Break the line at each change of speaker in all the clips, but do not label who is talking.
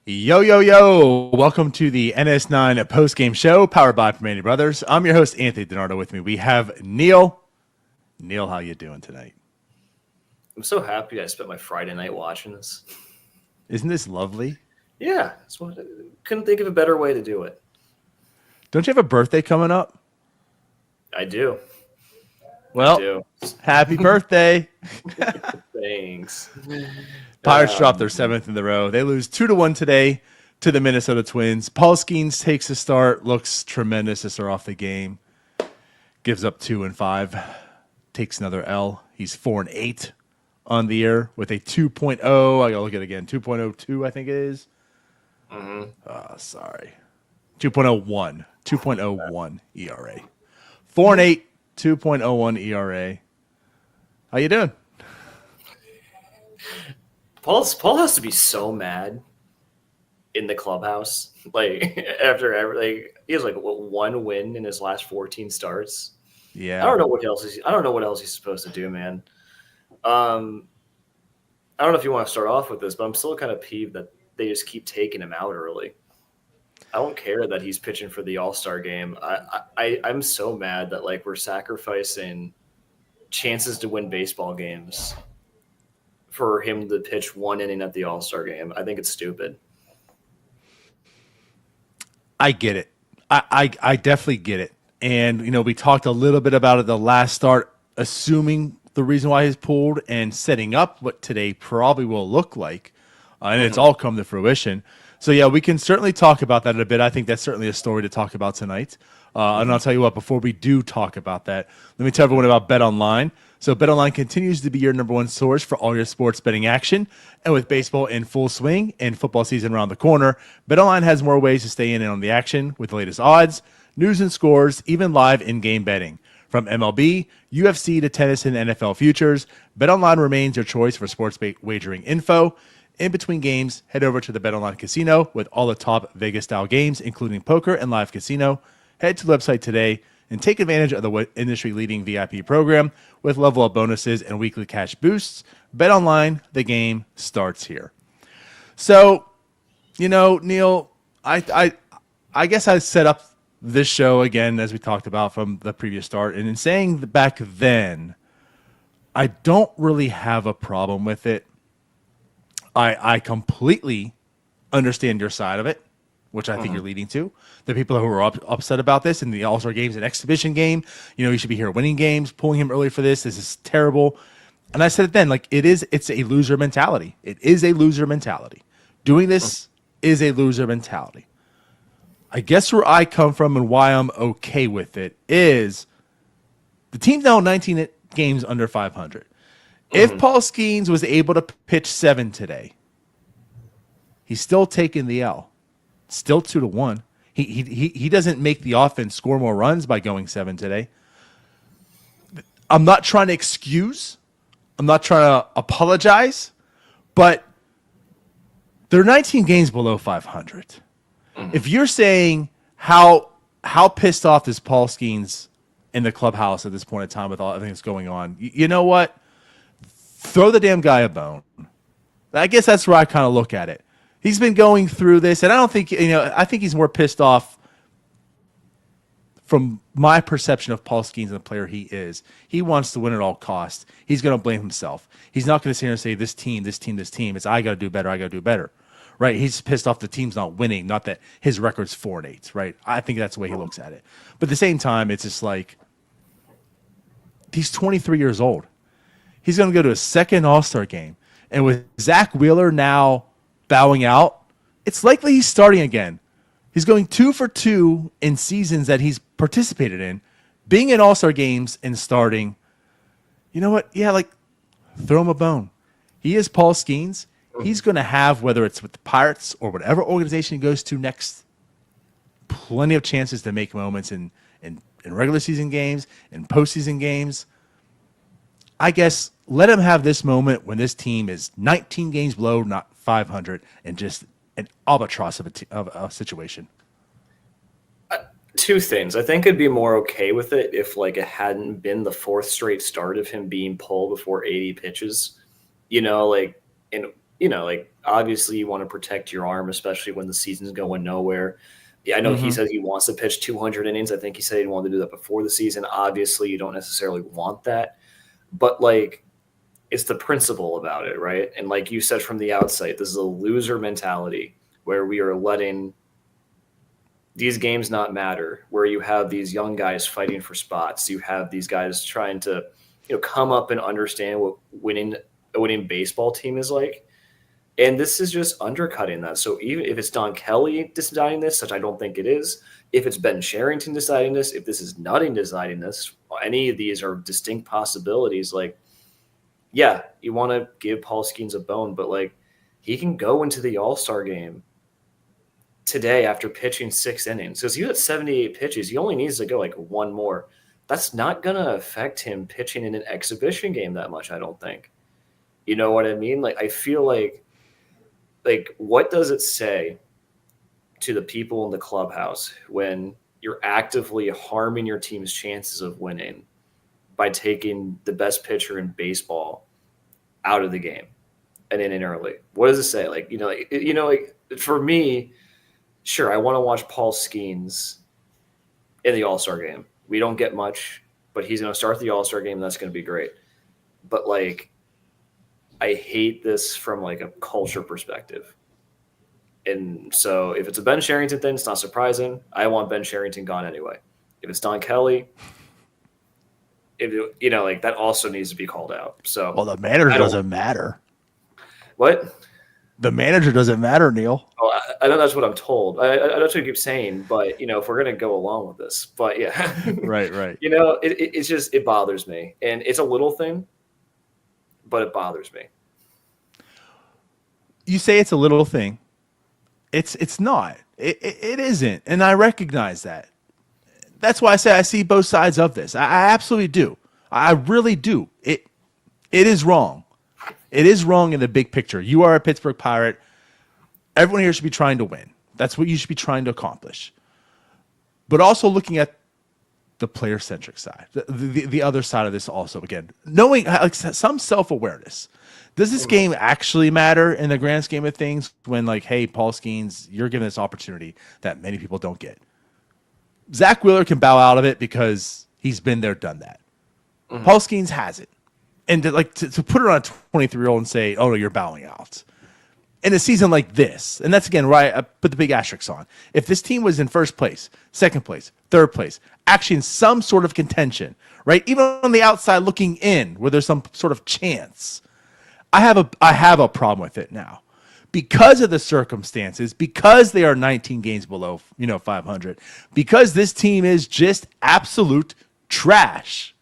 Yo, yo, yo. Welcome to the NS9 post-game show powered by Permane Brothers. I'm your host, Anthony DiNardo. With me, we have Neil. Neil, how you doing tonight?
I'm so happy I spent my Friday night watching this.
Isn't this lovely?
Yeah. Couldn't think of a better way to do it.
Don't you have a birthday coming up?
I do.
Well, happy birthday.
Thanks.
Pirates dropped their 7th in the row. They lose 2-1 today to the Minnesota Twins. Paul Skenes takes the start, looks tremendous to start off the game. Gives up 2-5, takes another L. He's 4-8 on the year with a 2.0. I gotta look at it again. 2.02, I think it is. Sorry. 2.01. 2.01 ERA. 4-8, 2.01 ERA. How you doing?
Paul has to be so mad in the clubhouse. Like after he has one win in his last 14 starts.
Yeah.
I don't know what else he's supposed to do, man. I don't know if you want to start off with this, but I'm still kind of peeved that they just keep taking him out early. I don't care that he's pitching for the All-Star game. I'm so mad that we're sacrificing chances to win baseball games for him to pitch one inning at the All-Star game. I think it's stupid.
I get it. I definitely get it. And, we talked a little bit about it the last start, assuming the reason why he's pulled and setting up what today probably will look like. And it's all come to fruition. So, yeah, we can certainly talk about that a bit. I think that's certainly a story to talk about tonight. And I'll tell you what, before we do talk about that, let me tell everyone about BetOnline. So BetOnline continues to be your number one source for all your sports betting action. And with baseball in full swing and football season around the corner, BetOnline has more ways to stay in on the action with the latest odds, news and scores, even live in-game betting. From MLB, UFC to tennis and NFL futures, BetOnline remains your choice for sports wagering info. In between games, head over to the BetOnline Casino with all the top Vegas-style games, including poker and live casino. Head to the website today and take advantage of the industry-leading VIP program with level-up bonuses and weekly cash boosts. BetOnline, the game starts here. So, Neil, I guess I set up this show again, as we talked about from the previous start. And in saying back then, I don't really have a problem with it. I completely understand your side of it, which I think you're leading to. The people who are upset about this in the All-Star game's an exhibition game. You should be here winning games, pulling him early for this. This is terrible. And I said it then, it's a loser mentality. It is a loser mentality. Doing this is a loser mentality. I guess where I come from and why I'm okay with it is the team's now 19 games under 500. If Paul Skenes was able to pitch 7 today, he's still taking the L. Still 2-1. He doesn't make the offense score more runs by going 7 today. I'm not trying to excuse. I'm not trying to apologize. But they're 19 games below 500. If you're saying how pissed off is Paul Skenes in the clubhouse at this point in time with all everything that's going on, you know what? Throw the damn guy a bone. I guess that's where I kind of look at it. He's been going through this, and I don't think, I think he's more pissed off from my perception of Paul Skenes and the player he is. He wants to win at all costs. He's going to blame himself. He's not going to sit here and say, this team. It's, I got to do better. Right? He's pissed off the team's not winning, not that his record's 4-8, right? I think that's the way he looks at it. But at the same time, it's just like, he's 23 years old. He's going to go to a second All-Star game. And with Zach Wheeler now bowing out, it's likely he's starting again. He's going 2 for 2 in seasons that he's participated in, being in All-Star games and starting. You know what? Yeah, throw him a bone. He is Paul Skenes. he's going to have, whether it's with the Pirates or whatever organization he goes to next, plenty of chances to make moments in regular season games, in postseason games. I guess let him have this moment when this team is 19 games below, not 500, and just an albatross of a situation.
Two things. I think I'd be more okay with it if like it hadn't been the fourth straight start of him being pulled before 80 pitches. Like, and like obviously you want to protect your arm, especially when the season's going nowhere. Yeah, I know he said he wants to pitch 200 innings. I think he said he wanted to do that before the season. Obviously, you don't necessarily want that, but like it's the principle about it, right? And like you said from the outset, this is a loser mentality where we are letting these games not matter, where you have these young guys fighting for spots. You have these guys trying to, come up and understand what a winning baseball team is like. And this is just undercutting that. So even if it's Don Kelly deciding this, which I don't think it is, if it's Ben Cherington deciding this, if this is Nutting deciding this, any of these are distinct possibilities. Like, yeah, you want to give Paul Skenes a bone, but like he can go into the All-Star game today after pitching 6 innings. Because he had 78 pitches. He only needs to go like one more. That's not going to affect him pitching in an exhibition game that much, I don't think. You know what I mean? Like, I feel like what does it say to the people in the clubhouse when you're actively harming your team's chances of winning by taking the best pitcher in baseball out of the game and in early? What does it say? Like for me, sure, I want to watch Paul Skenes in the All-Star game. We don't get much, but he's going to start the All-Star game, and that's going to be great. But like, I hate this from like a culture perspective. And so if it's a Ben Cherington thing, it's not surprising. I want Ben Cherington gone anyway. If it's Don Kelly, like that also needs to be called out. So
well, the manager doesn't matter.
What?
The manager doesn't matter, Neil.
Oh, I know that's what I'm told. I that's what you keep saying, but if we're gonna go along with this, but yeah,
right.
It's just it bothers me, and it's a little thing, but it bothers me.
You say it's a little thing. It's not. It isn't, and I recognize that. That's why I say I see both sides of this. I absolutely do. I really do. It is wrong. It is wrong in the big picture. You are a Pittsburgh Pirate. Everyone here should be trying to win. That's what you should be trying to accomplish. But also looking at the player-centric side, the other side of this also, again, knowing like some self-awareness. Does this game actually matter in the grand scheme of things when, like, hey, Paul Skenes, you're given this opportunity that many people don't get? Zach Wheeler can bow out of it because he's been there, done that. Paul Skenes hasn't. And to put it on a 23-year-old and say, oh, no, you're bowing out. In a season like this, and that's, again, right, I put the big asterisks on. If this team was in first place, second place, third place, actually in some sort of contention, right, even on the outside looking in where there's some sort of chance, I have a problem with it now. Because of the circumstances, because they are 19 games below 500, because this team is just absolute trash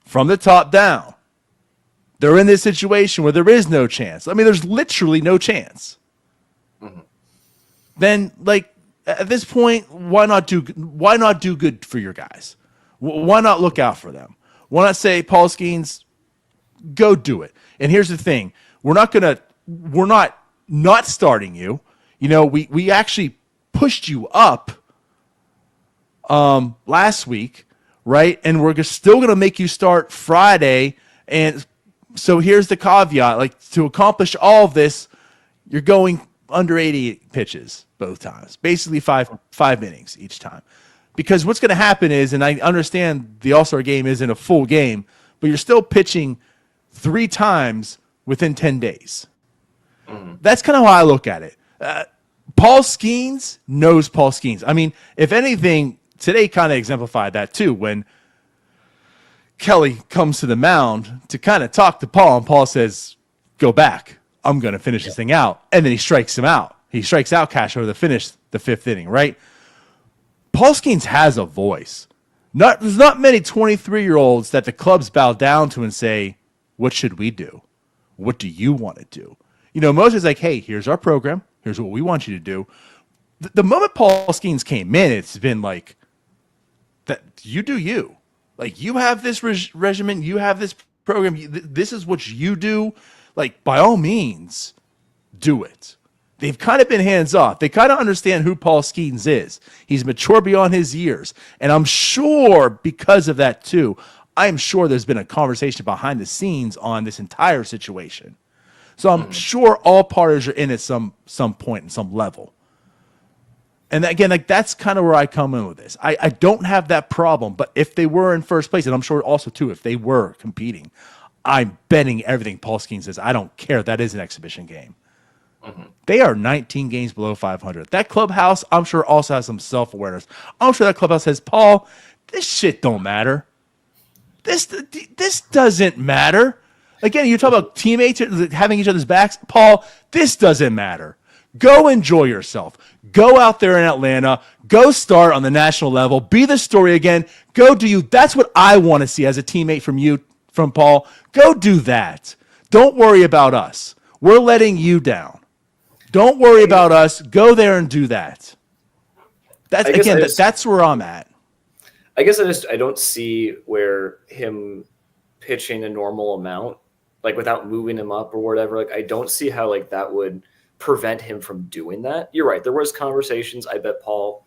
from the top down. They're in this situation where there is no chance. I mean, there's literally no chance. Then, like, at this point, why not do good for your guys? Why not look out for them? Why not say, Paul Skenes, go do it? And here's the thing: we're not starting you. We actually pushed you up last week, right? And we're still going to make you start Friday. And so here's the caveat: like, to accomplish all of this, you're going under 80 pitches both times, basically five innings each time. Because what's going to happen is, and I understand the All-Star game isn't a full game, but you're still pitching 3 times within 10 days. That's kind of how I look at it. Paul Skenes knows Paul Skenes. I mean, if anything, today kind of exemplified that too, when Kelly comes to the mound to kind of talk to Paul, and Paul says, go back. I'm going to finish this thing out. And then he strikes him out. He strikes out Cashner to finish the 5th inning, right? Paul Skenes has a voice. There's not many 23-year-olds that the clubs bow down to and say, what should we do? What do you want to do? Most is like, hey, here's our program. Here's what we want you to do. The moment Paul Skenes came in, it's been like, that you do you. Like, you have this regimen, you have this program, this is what you do. Like, by all means, do it. They've kind of been hands off. They kind of understand who Paul Skenes is. He's mature beyond his years. And I'm sure because of that, too, I'm sure there's been a conversation behind the scenes on this entire situation. So I'm sure all parties are in at some point and some level. And again, like, that's kind of where I come in with this. I don't have that problem, but if they were in first place, and I'm sure also too, if they were competing, I'm betting everything Paul Skenes says. I don't care. That is an exhibition game. They are 19 games below 500. That clubhouse, I'm sure, also has some self-awareness. I'm sure that clubhouse says, Paul, this shit don't matter. This doesn't matter. Again, you talk about teammates having each other's backs. Paul, this doesn't matter. Go enjoy yourself. Go out there in Atlanta. Go start on the national level. Be the story again. Go do you. That's what I want to see as a teammate from you, from Paul. Go do that. Don't worry about us. We're letting you down. Don't worry about us. Go there and do that. That's where I'm at.
I guess I don't see where him pitching a normal amount, like without moving him up or whatever. Like, I don't see how like that would prevent him from doing that. You're right. There was conversations. I bet Paul,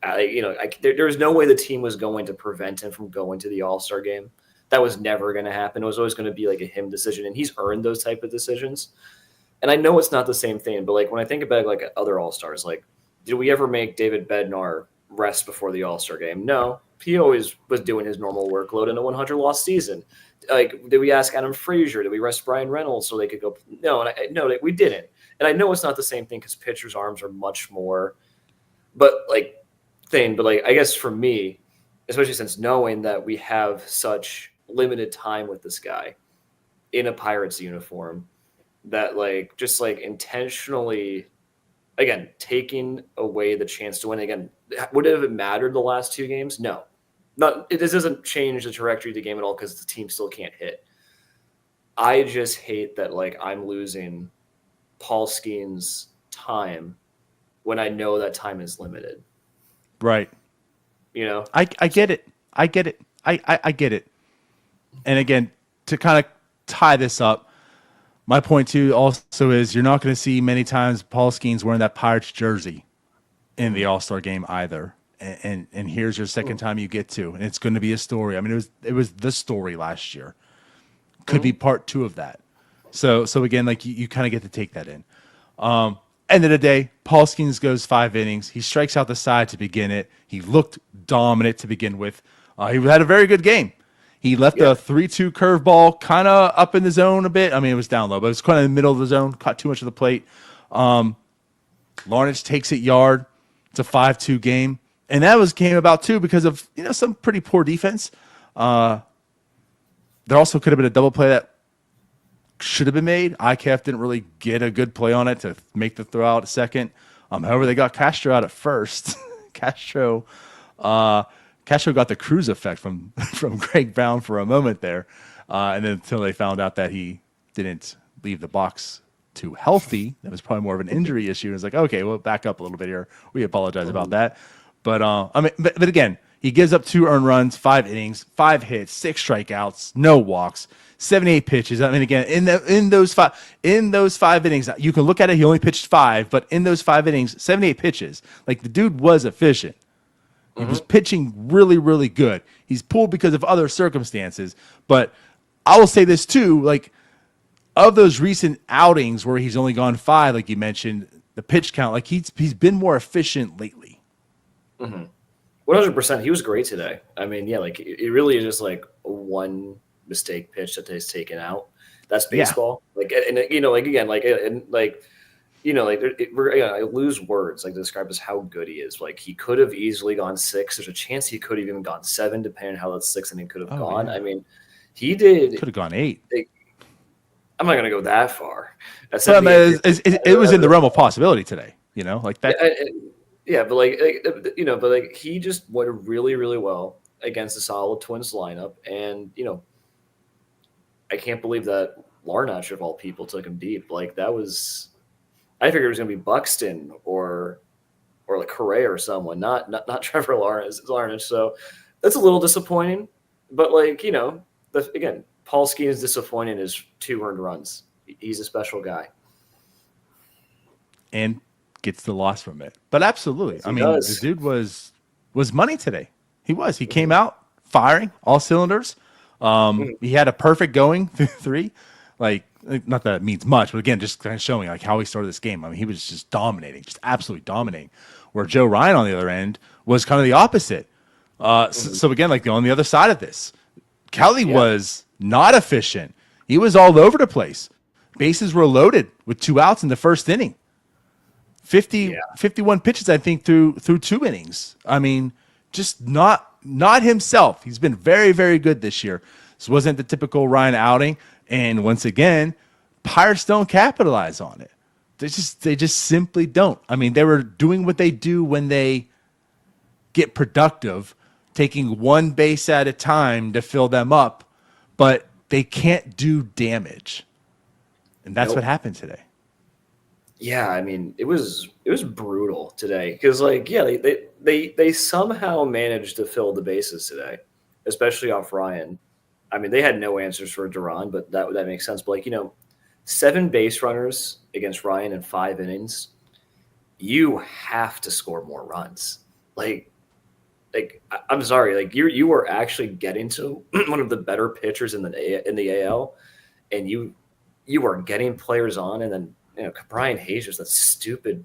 there was no way the team was going to prevent him from going to the All-Star game. That was never going to happen. It was always going to be like a him decision, and he's earned those type of decisions. And I know it's not the same thing, but like when I think about like other All-Stars, like did we ever make David Bednar rest before the All-Star game? No. He always was doing his normal workload in a 100-loss season. Like, did we ask Adam Frazier? Did we rest Brian Reynolds so they could go? No, we didn't. And I know it's not the same thing because pitchers' arms are much more, but I guess for me, especially since knowing that we have such limited time with this guy in a Pirates uniform, that just intentionally, again, taking away the chance to win. Again, would it have mattered the last two games? No. This doesn't change the trajectory of the game at all because the team still can't hit. I just hate that I'm losing Paul Skenes' time when I know that time is limited.
Right. I get it. I get it. I get it. And again, to kind of tie this up, my point too also is you're not going to see many times Paul Skenes wearing that Pirates jersey in the All-Star game either. And here's your second time you get to, and it's going to be a story. I mean, it was the story last year. Could be part two of that. So again, you kind of get to take that in. End of the day, Paul Skenes goes 5 innings. He strikes out the side to begin it. He looked dominant to begin with. He had a very good game. He left a 3-2 curveball kind of up in the zone a bit. I mean, it was down low, but it was kind of in the middle of the zone. Caught too much of the plate. Larnach takes it yard. It's a 5-2 game. And that came about, too, because of some pretty poor defense. There also could have been a double play that should have been made. ICAF didn't really get a good play on it to make the throw out at second. However, they got Castro out at first. Castro got the cruise effect from Greg Brown for a moment there. And then until they found out that he didn't leave the box too healthy. That was probably more of an injury issue. It's like, okay, we'll back up a little bit here. We apologize about that. But but again, he gives up 2 earned runs, 5 innings, 5 hits, 6 strikeouts, no walks, 78 pitches. I mean, again, in those 5 innings, you can look at it. He only pitched 5, but in those 5 innings, 78 pitches. Like, the dude was efficient. He was pitching really, really good. He's pulled because of other circumstances. But I will say this too, of those recent outings where he's only gone 5, like you mentioned, the pitch count, he's been more efficient lately.
100%. He was great today. I mean, yeah, it really is just one mistake pitch that he's taken out. That's baseball. I lose words to describe as how good he is. He could have easily gone 6. There's a chance he could have even gone 7, depending on how that 6th inning could have gone. Yeah. I mean, he did.
Could have gone 8.
I'm not going to go that far.
It was in the realm of possibility today. That.
Yeah, but he just went really, really well against a solid Twins lineup, and I can't believe that Larnach of all people took him deep. Like that was, I figured it was going to be Buxton or like Correa or someone, not Trevor Larnach. So that's a little disappointing. But like again, Paul Skenes is disappointing in his 2 earned runs. He's a special guy,
and gets the loss from it. But absolutely,
yes,
I mean, the dude was money today. He was. He came out firing all cylinders. He had a perfect going through 3. Like, not that it means much, but again, just kind of showing like how he started this game. I mean, he was just dominating, just absolutely dominating. Where Joe Ryan on the other end was kind of the opposite. So again, like on the other side of this, Kelly was not efficient. He was all over the place. Bases were loaded with 2 outs in the first inning. 51 pitches, I think, through 2 innings. I mean, just not himself. He's been very, very good this year. This wasn't the typical Ryan outing. And once again, Pirates don't capitalize on it. They just simply don't. I mean, they were doing what they do when they get productive, taking 1 base at a time to fill them up, but they can't do damage. And that's what happened today.
Yeah, I mean, it was brutal today because, like, they somehow managed to fill the bases today, especially off Ryan. I mean, they had no answers for Duran, but that makes sense. But like, 7 base runners against Ryan in 5 innings, you have to score more runs. Like I'm sorry, like you were actually getting to one of the better pitchers in the AL, and you are getting players on, and then Brian Hayes just that stupid.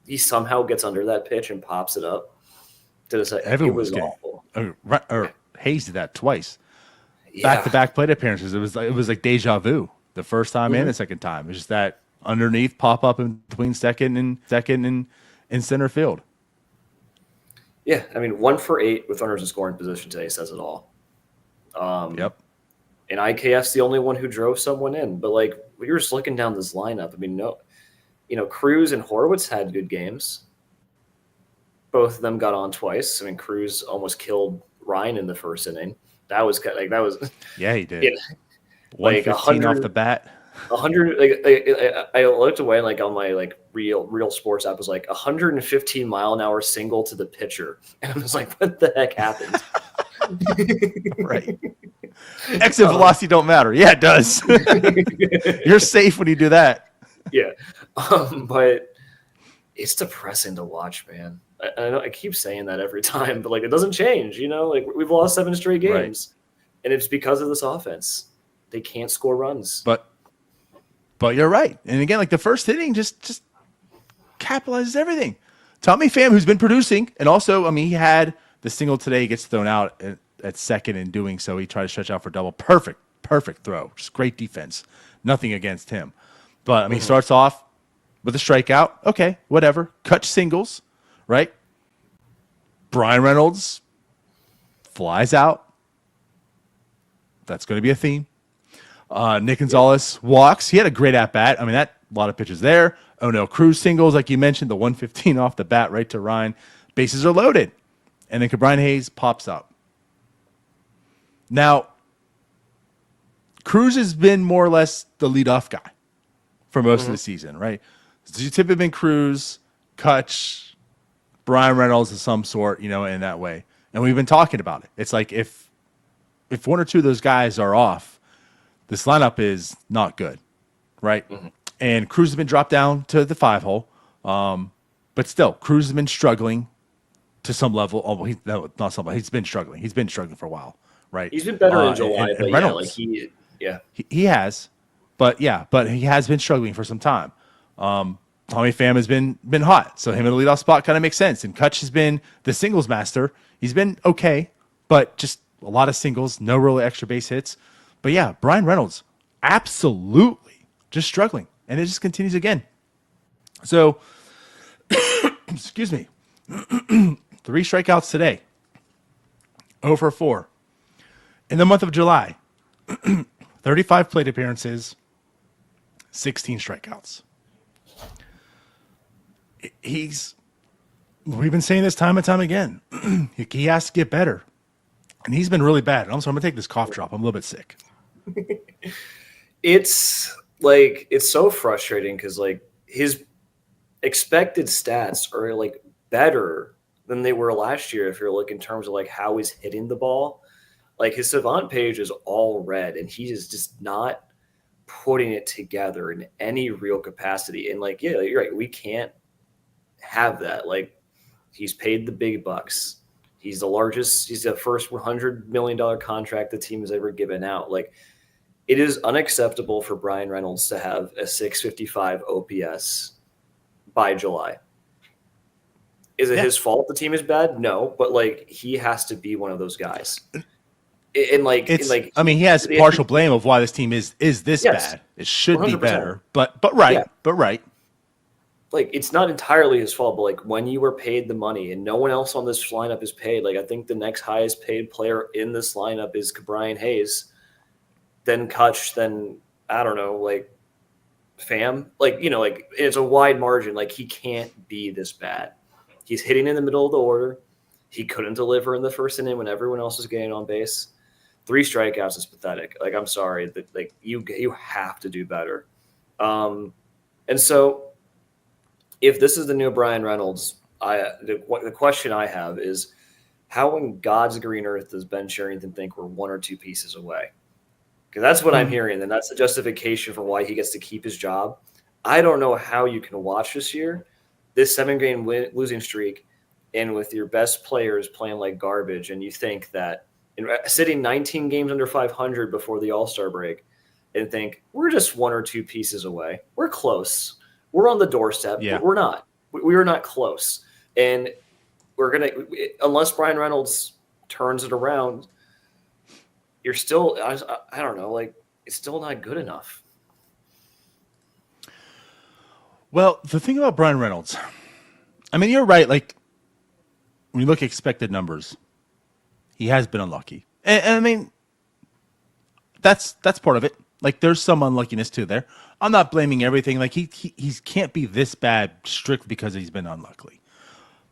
He somehow gets under that pitch and pops it up. It was awful.
Hayes did that twice, back-to-back plate appearances. It was like deja vu. The first time and the second time, it's just that underneath pop up in between second and center field.
Yeah, I mean 1 for 8 with runners in scoring position today says it all.
Yep.
And IKF's the only one who drove someone in. But like you're just looking down this lineup. I mean, Cruz and Horwitz had good games. Both of them got on twice. I mean, Cruz almost killed Ryan in the first inning. That was
Yeah, he did.
Yeah,
like 115 off the bat.
100. Like I looked away and like on my like real sports app was like 115 mile an hour single to the pitcher, and I was like, what the heck happened?
Right. Exit velocity don't matter. Yeah, it does. You're safe when you do that.
Yeah. But it's depressing to watch, man. I know I keep saying that every time, but like it doesn't change, Like we've lost 7 straight games, and it's because of this offense. They can't score runs.
But you're right. And again, like the first inning just capitalizes everything. Tommy Pham, who's been producing, and also, I mean, he had the single today, gets thrown out at second. In doing so, he tried to stretch out for double. Perfect throw. Just great defense. Nothing against him. But I mean, he starts off with a strikeout. Okay, whatever. Cut singles, right? Brian Reynolds flies out. That's going to be a theme. Nick Gonzalez walks. He had a great at bat. I mean, a lot of pitches there. Oh no, Cruz singles, like you mentioned, the 115 off the bat right to Ryan. Bases are loaded. And then Brian Hayes pops up. Now, Cruz has been more or less the leadoff guy for most of the season, right? So it's typically been Cruz, Kutch, Brian Reynolds of some sort, in that way. And we've been talking about it. It's like if 1 or 2 of those guys are off, this lineup is not good, right? And Cruz has been dropped down to the 5 hole. But still, Cruz has been struggling to some level. Oh, not some level. He's been struggling. He's been struggling for a while, right?
He's been better in July,
and Reynolds, he has. But he has been struggling for some time. Tommy Pham has been hot, so him in the leadoff spot kind of makes sense. And Kutch has been the singles master. He's been okay, but just a lot of singles, no real extra base hits. But yeah, Brian Reynolds, absolutely just struggling. And it just continues again. So, excuse me, 3 strikeouts today, 0 for 4. In the month of July, 35 plate appearances, 16 strikeouts. We've been saying this time and time again. He has to get better. And he's been really bad. I'm going to take this cough drop. I'm a little bit sick.
it's so frustrating because like his expected stats are like better than they were last year. If you're looking in terms of like how he's hitting the ball, like his Savant page is all red, and he is just not putting it together in any real capacity. And like, yeah, you're right. We can't have that. Like, he's paid the big bucks. He's the first $100 million contract the team has ever given out. Like, it is unacceptable for Brian Reynolds to have a 655 OPS by July. Is it his fault the team is bad? No, but like he has to be one of those guys.
I mean, he has partial blame of why this team is this bad. It should 100%. Be better, but right.
Like, it's not entirely his fault, but like when you were paid the money and no one else on this lineup is paid, like I think the next highest paid player in this lineup is Brian Hayes, then Kutch, then I don't know, like Pham, like, you know, like it's a wide margin. Like, he can't be this bad. He's hitting in the middle of the order. He couldn't deliver in the first inning when everyone else was getting on base. 3 strikeouts is pathetic. Like, I'm sorry, that like you have to do better. And so if this is the new Brian Reynolds, the question I have is, how in God's green earth does Ben Cherington think we're 1 or 2 pieces away? Because that's what I'm hearing, and that's the justification for why he gets to keep his job. I don't know how you can watch this year, this 7-game losing streak, and with your best players playing like garbage, and you think that sitting 19 games under 500 before the All-Star break, and think we're just 1 or 2 pieces away. We're close. We're on the doorstep. Yeah. But we're not. We are not close. And we're going to, unless Brian Reynolds turns it around, you're still, I don't know, like, it's still not good enough.
Well, the thing about Brian Reynolds, I mean, you're right. Like, when you look at expected numbers, he has been unlucky. And I mean, that's part of it. Like, there's some unluckiness too there. I'm not blaming everything. Like, he can't be this bad strictly because he's been unlucky.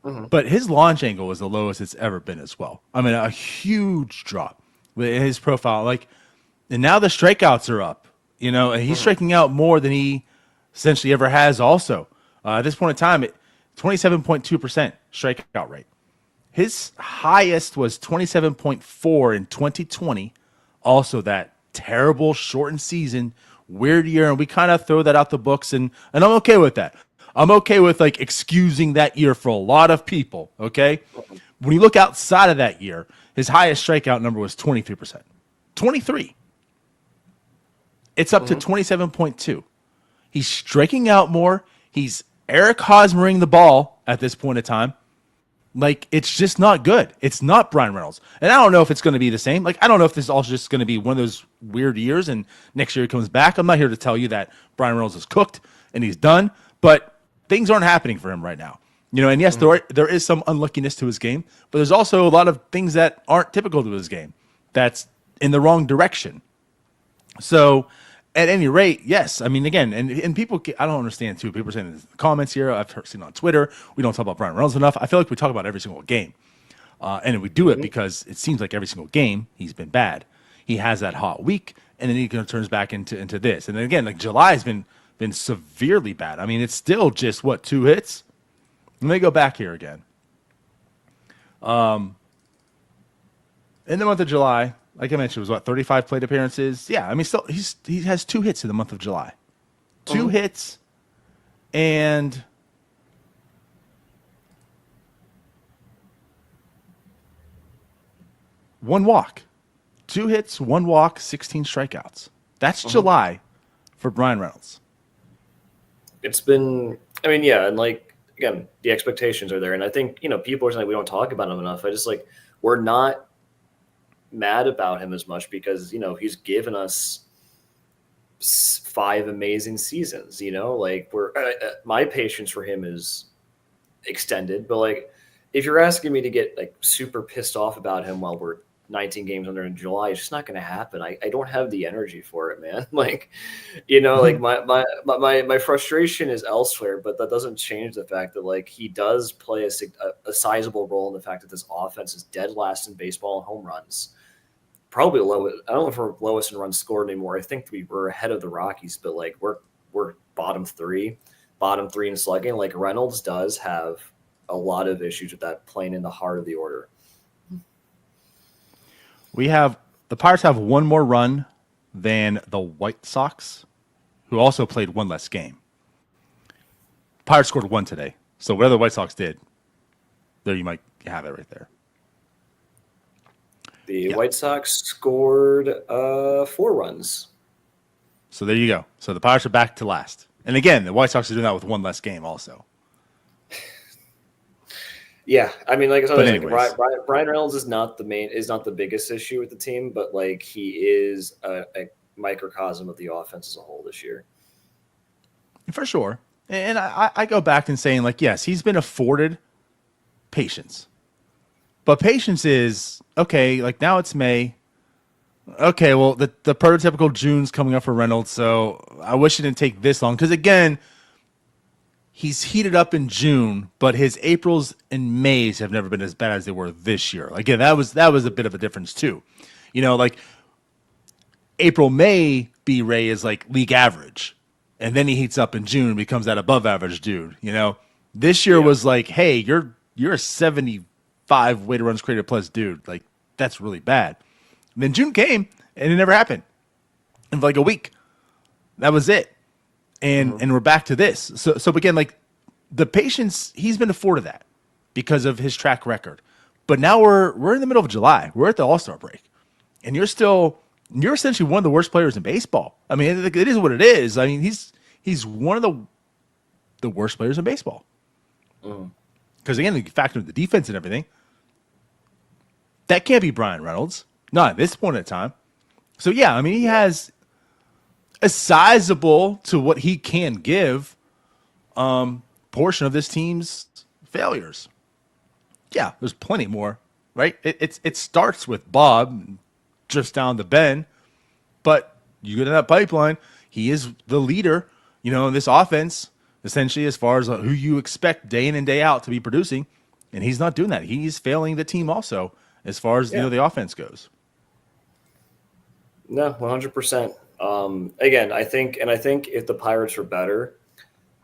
Mm-hmm. But his launch angle was the lowest it's ever been as well. I mean, a huge drop with his profile. Like, and now the strikeouts are up. You know, and he's striking out more than he essentially ever has. Also, at this point in time, 27.2% strikeout rate. His highest was 27.4 in 2020. Also, that terrible shortened season, weird year, and we kind of throw that out the books, and I'm okay with that. I'm okay with like excusing that year for a lot of people. Okay, when you look outside of that year, his highest strikeout number was 23%. 23. It's up to 27.2. He's striking out more. He's Eric Hosmering the ball at this point in time. Like, it's just not good. It's not Brian Reynolds. And I don't know if it's going to be the same. Like, I don't know if this is also just going to be one of those weird years and next year he comes back. I'm not here to tell you that Brian Reynolds is cooked and he's done, but things aren't happening for him right now. You know, and yes, there is some unluckiness to his game, but there's also a lot of things that aren't typical to his game that's in the wrong direction. So, at any rate, yes. I mean, again, and people, I don't understand too. People are saying in the comments here. I've seen on Twitter, we don't talk about Brian Reynolds enough. I feel like we talk about every single game, and we do it because it seems like every single game he's been bad. He has that hot week, and then he turns back into this. And then again, like July has been severely bad. I mean, it's still just 2 hits. Let me go back here again. In the month of July, like I mentioned, it was 35 plate appearances. Yeah, I mean, still he has 2 hits in the month of July, 2 hits, and one walk. 2 hits, 1 walk, 16 strikeouts. That's July for Brian Reynolds.
It's been, I mean, yeah, and like again, the expectations are there, and I think people are saying we don't talk about him enough. I just like we're not mad about him as much because he's given us 5 amazing seasons. Like we're my patience for him is extended, but like if you're asking me to get like super pissed off about him while we're 19 games under in July, it's just not going to happen. I don't have the energy for it, man. Like like my frustration is elsewhere, but that doesn't change the fact that like he does play a sizable role in the fact that this offense is dead last in baseball in home runs. probably lowest. I don't know if we're lowest in runs scored anymore. I think we were ahead of the Rockies, but like we're bottom three in slugging. Like Reynolds does have a lot of issues with that playing in the heart of the order.
The Pirates have one more run than the White Sox, who also played one less game. Pirates scored one today, so whatever the White Sox did, there you might have it right there.
The White Sox scored 4 runs.
So there you go. So the Pirates are back to last. And again, the White Sox are doing that with one less game also.
Yeah, I mean, like I said, like Brian Reynolds is not the biggest issue with the team, but like he is a microcosm of the offense as a whole this year.
For sure. And I go back and saying, like, yes, he's been afforded patience. But patience is, okay, like now it's May. Okay, well, the prototypical June's coming up for Reynolds, so I wish it didn't take this long. Because, again, he's heated up in June, but his Aprils and Mays have never been as bad as they were this year. Again, that was a bit of a difference, too. You know, like, April, May, B-Ray is like league average. And then he heats up in June and becomes that above average dude. You know, this year was like, hey, you're a 75 weighted runs created plus dude. Like, that's really bad. And then June came and it never happened. In like a week. That was it. And we're back to this. So again, like the patience, he's been afforded that because of his track record. But now we're in the middle of July. We're at the All-Star break. And you're essentially one of the worst players in baseball. I mean, it is what it is. I mean, he's one of the worst players in baseball. Because again, you factor in the defense and everything. That can't be Brian Reynolds. Not at this point in time. So yeah, I mean, he has a sizable to what he can give portion of this team's failures. Yeah, there's plenty more, right? It starts with Bob. Just down the bend, but you get in that pipeline. He is the leader, you know, in this offense, essentially, as far as who you expect day in and day out to be producing, and he's not doing that. He's failing the team also, as far as you know the offense goes.
No, 100%. Again, I think if the Pirates were better,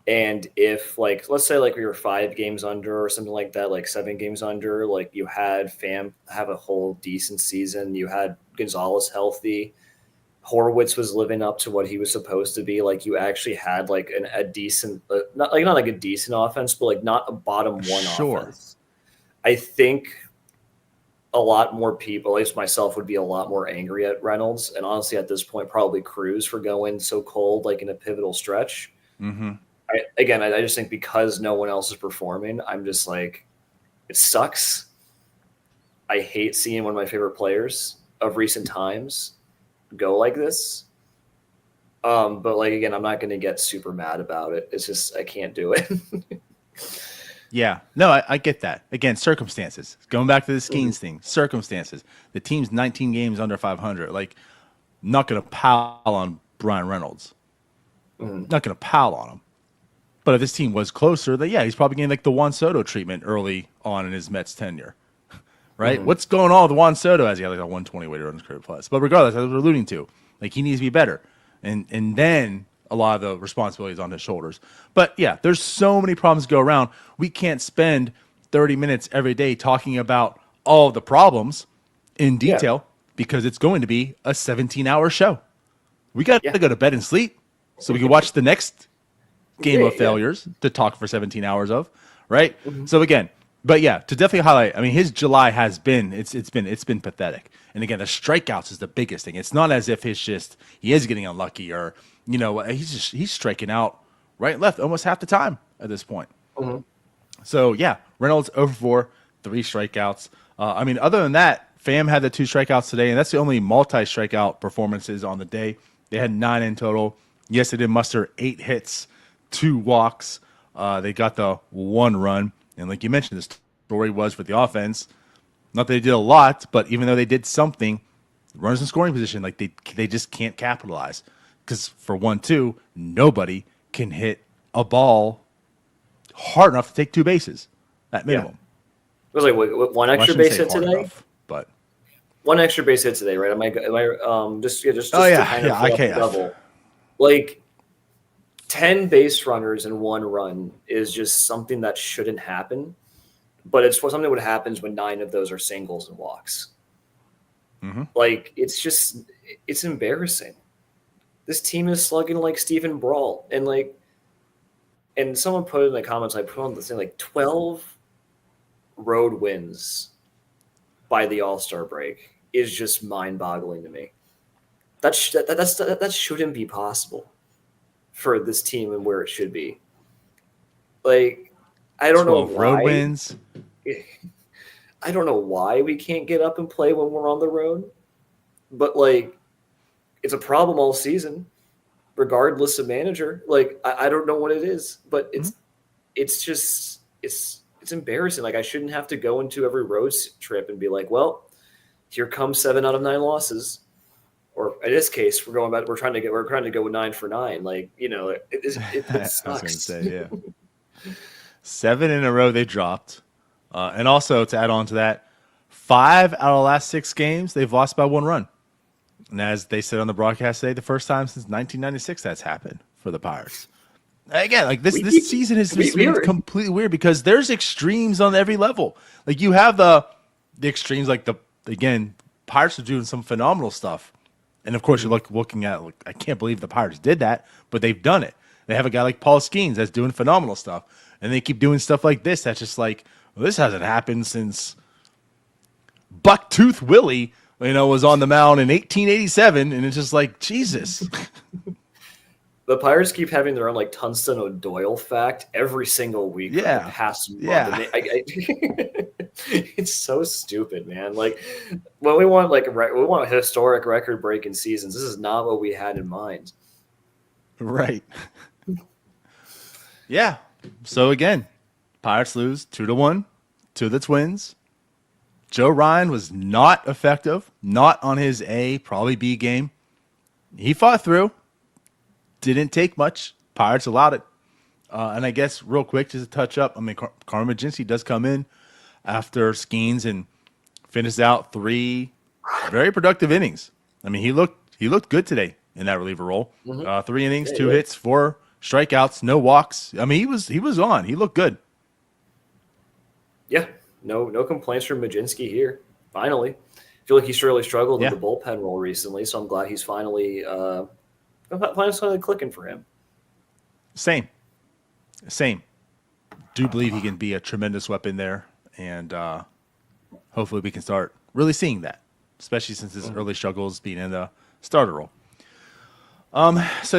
and if like let's say like we were 5 games under or something like that, like 7 games under, like you had Pham have a whole decent season, you had Gonzalez healthy, Horwitz was living up to what he was supposed to be, like you actually had like a decent, not like a decent offense, but like not a bottom one offense. I think a lot more people, at least myself, would be a lot more angry at Reynolds, and honestly at this point probably Cruz for going so cold like in a pivotal stretch. I just think because no one else is performing, I'm just like, it sucks. I hate seeing one of my favorite players of recent times go like this. But like, again, I'm not going to get super mad about it. It's just, I can't do it.
Yeah, no, I get that. Again, circumstances. Going back to the Skenes thing, circumstances. The team's 19 games under 500. Like, not going to pile on Brian Reynolds. Not going to pile on him. But if this team was closer, then yeah, he's probably getting like the Juan Soto treatment early on in his Mets tenure, right? What's going on with Juan Soto as he got like a 120 weighted runs created plus? But regardless, as we're alluding to, like he needs to be better, and then a lot of the responsibility is on his shoulders. But yeah, there's so many problems to go around. We can't spend 30 minutes every day talking about all of the problems in detail because it's going to be a 17-hour show. We got to go to bed and sleep so we can watch the next game of failures to talk for 17 hours of, right? So again, but yeah, to definitely highlight, I memean, his July has been, it's been pathetic. And again, the strikeouts is the biggest thing. It's not as if he is getting unlucky or, you know, he's striking out right and left almost half the time at this point. So yeah, Reynolds over 4, 3 strikeouts. I mean, other than that, Pham had the 2 strikeouts today, and that's the only multi-strikeout performances on the day. They had 9 in total. Yes, they did muster 8 hits, 2 walks. They got the 1 run. And like you mentioned, the story was with the offense. Not that they did a lot, but even though they did something, runners in scoring position, like they just can't capitalize. Because for 1-2, nobody can hit a ball hard enough to take 2 bases at minimum.
It was like one extra base hit today.
But
one extra base hit today, right? Am I just
Oh
to
yeah,
kind
yeah.
of fill up the
IKF.
double, like 10 base runners and 1 run is just something that shouldn't happen, but it's something that happens when 9 of those are singles and walks.
Mm-hmm.
Like it's embarrassing. This team is slugging like Stephen Brawl, and someone put in the comments, I put on the thing like 12 road wins by the All-Star break is just mind-boggling to me. That shouldn't be possible for this team and where it should be. Like, I don't know
12 road
why.
wins.
I don't know why we can't get up and play when we're on the road, but like, it's a problem all season, regardless of manager. Like, I don't know what it is, but it's just it's embarrassing. Like, I shouldn't have to go into every road trip and be like, well, here comes 7 out of 9 losses. Or in this case, we're trying to go with 9 for 9. Like, it sucks.
I was going to say, yeah. 7 in a row they dropped. And also to add on to that, 5 out of the last 6 games, they've lost by 1 run. And as they said on the broadcast today, the first time since 1996 that's happened for the Pirates. Again, like this season has been completely weird because there's extremes on every level. Like you have the extremes, like Pirates are doing some phenomenal stuff. And of course, you're looking at, like, I can't believe the Pirates did that, but they've done it. They have a guy like Paul Skenes that's doing phenomenal stuff. And they keep doing stuff like this that's just like, well, this hasn't happened since Bucktooth Willie, was on the mound in 1887. And it's just like, Jesus.
The Pirates keep having their own like Tungsten O'Doyle fact every single week.
Yeah.
For the past month.
Yeah.
It's so stupid, man. Like when we want we want historic record breaking seasons. This is not what we had in mind.
Right. Yeah. So again, Pirates lose 2-1 to the Twins. Joe Ryan was not effective, not on his A, probably B game. He fought through. Didn't take much. Pirates allowed it. And I guess real quick, just to touch up, I mean, Carmen Maginski does come in after Skenes and finishes out 3 very productive innings. I mean, he looked good today in that reliever role. 3 innings, 2 hits, 4 strikeouts, no walks. I mean, he was on. He looked good.
Yeah, no complaints from Maginski here. Finally, I feel like he's really struggled in the bullpen role recently, so I'm glad he's finally clicking for him. Same.
Do believe he can be a tremendous weapon there, and hopefully we can start really seeing that, especially since his early struggles being in the starter role. So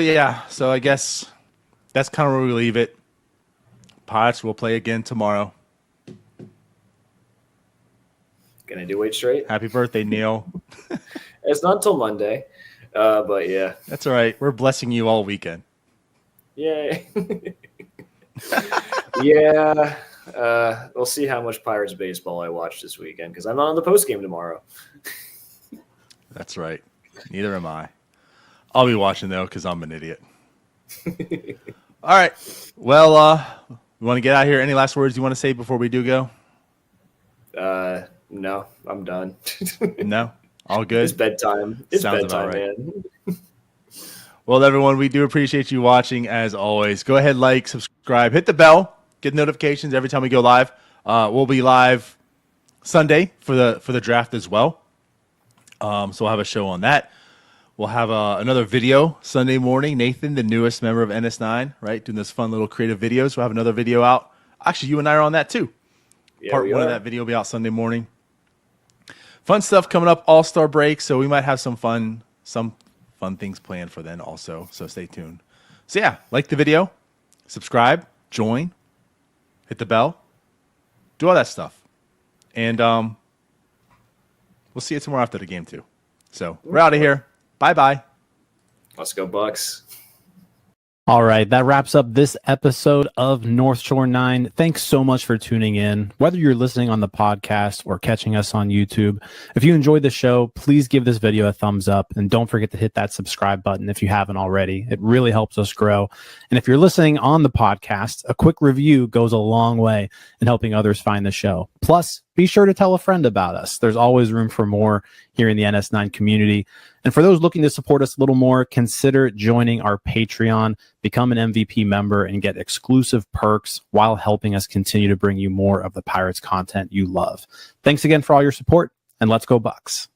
I guess that's kind of where we leave it. Pirates will play again tomorrow.
Gonna do 8 straight.
Happy birthday, Neil.
It's not until Monday, but yeah.
That's all right. We're blessing you all weekend.
Yay. Yeah. We'll see how much Pirates baseball I watch this weekend because I'm not on the post game tomorrow.
That's right. Neither am I. I'll be watching though because I'm an idiot. All right. Well, we want to get out of here. Any last words you want to say before we do go?
No, I'm done.
No? All good?
It's bedtime. It's
Sounds
bedtime,
about right.
man.
Well, everyone, we do appreciate you watching as always. Go ahead, like, subscribe, hit the bell, get notifications every time we go live. We'll be live Sunday for the draft as well. So we'll have a show on that. We'll have another video Sunday morning. Nathan, the newest member of NS9, right, doing this fun little creative videos. We'll have another video out. Actually, you and I are on that too.
Yeah,
Part 1 of that video will be out Sunday morning. Fun stuff coming up, All-Star break, so we might have some fun things planned for then also, so stay tuned. So yeah, like the video, subscribe, join, hit the bell, do all that stuff. And we'll see you tomorrow after the game too. So we're out of here. Bye-bye.
Let's go Bucks.
All right, that wraps up this episode of North Shore 9. Thanks so much for tuning in. Whether you're listening on the podcast or catching us on YouTube, if you enjoyed the show, please give this video a thumbs up and don't forget to hit that subscribe button if you haven't already. It really helps us grow. And if you're listening on the podcast, a quick review goes a long way in helping others find the show. Plus, be sure to tell a friend about us. There's always room for more here in the NS9 community. And for those looking to support us a little more, consider joining our Patreon, become an MVP member, and get exclusive perks while helping us continue to bring you more of the Pirates content you love. Thanks again for all your support, and let's go Bucks.